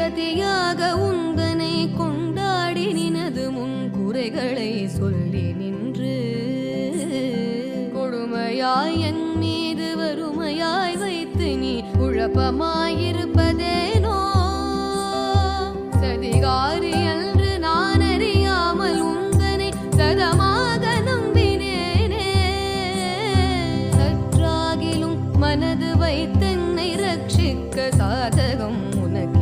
கதியாக உந்தனை கொண்டாடி நினது முன் குறைகளை சொல்லி நின்று கொடுமையாய் என் மீது வறுமையாய் வைத்து நீ குழப்பமாயிருப்பதேனோ சதிகாரி என்று நான் அறியாமல் உந்தனை சதமாக நம்பினேனே சற்றாகிலும் மனது வைத்தென்னை ரட்சிக்க சாதகம் உனக்கு